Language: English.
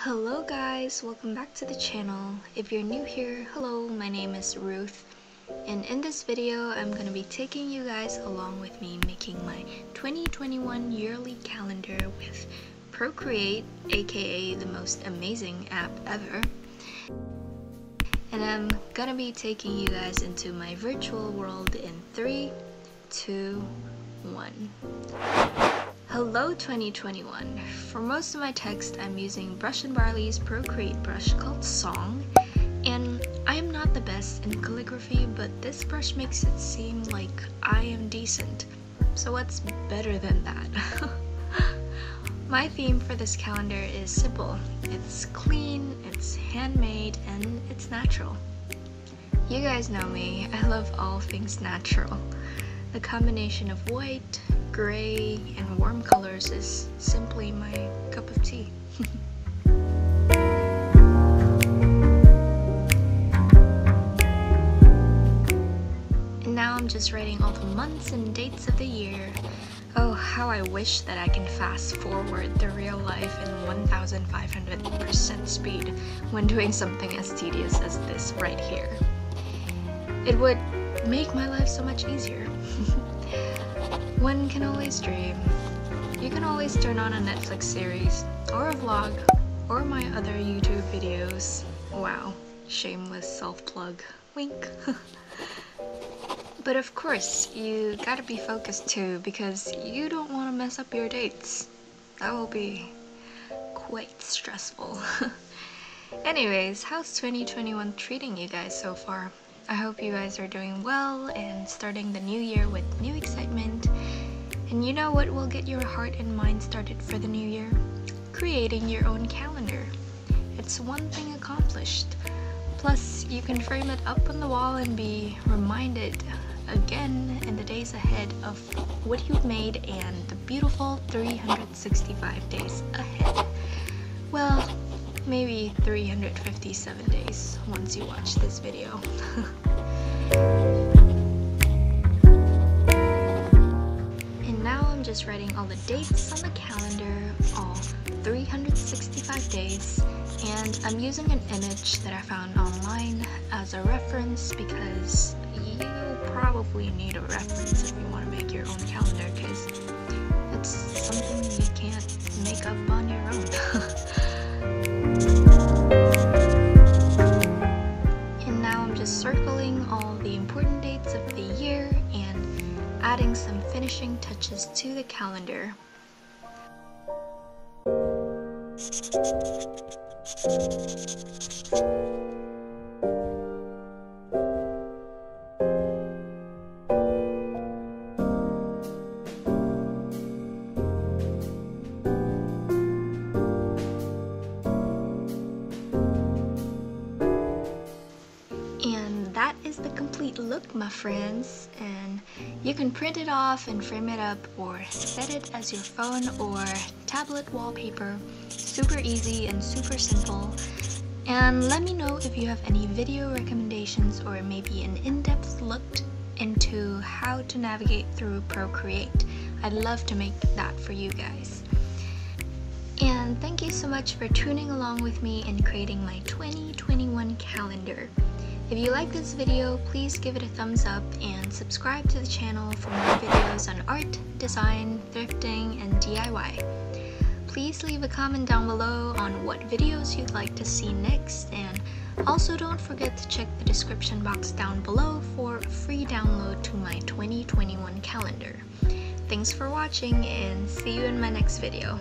Hello guys, welcome back to the channel. If you're new here, hello, my name is Ruth, and in this video I'm going to be taking you guys along with me making my 2021 yearly calendar with Procreate, aka the most amazing app ever. And I'm gonna be taking you guys into my virtual world in 3, 2, 1. Hello 2021! For most of my text, I'm using Brush & Barley's Procreate brush called Song, and I am not the best in calligraphy, but this brush makes it seem like I am decent. So what's better than that? My theme for this calendar is simple. It's clean, it's handmade, and it's natural. You guys know me, I love all things natural. The combination of white, gray, and warm colors is simply my cup of tea. And now I'm just writing all the months and dates of the year. Oh, how I wish that I can fast forward the real life in 1500% speed when doing something as tedious as this right here. It would make my life so much easier. One can always dream. You can always turn on a Netflix series, or a vlog, or my other YouTube videos. Wow, shameless self-plug. Wink. But of course, you gotta be focused too, because you don't want to mess up your dates. That will be quite stressful. Anyways, how's 2021 treating you guys so far? I hope you guys are doing well and starting the new year with new excitement. And you know what will get your heart and mind started for the new year? Creating your own calendar. It's one thing accomplished. Plus, you can frame it up on the wall and be reminded again in the days ahead of what you've made and the beautiful 365 days ahead. Well, maybe 357 days once you watch this video. And now I'm just writing all the dates on the calendar, all 365 days, and I'm using an image that I found online as a reference because you probably need a reference if you want to make your own calendar, because it's something you can't make up on your own. And now I'm just circling all the important dates of the year and adding some finishing touches to the calendar. That is the complete look, my friends, and you can print it off and frame it up or set it as your phone or tablet wallpaper. Super easy and super simple. And let me know if you have any video recommendations or maybe an in-depth look into how to navigate through Procreate. I'd love to make that for you guys. And thank you so much for tuning along with me in creating my 2021 calendar. If you like this video, please give it a thumbs up and subscribe to the channel for more videos on art, design, thrifting, and DIY. Please leave a comment down below on what videos you'd like to see next, and also don't forget to check the description box down below for a free download to my 2021 calendar. Thanks for watching and see you in my next video.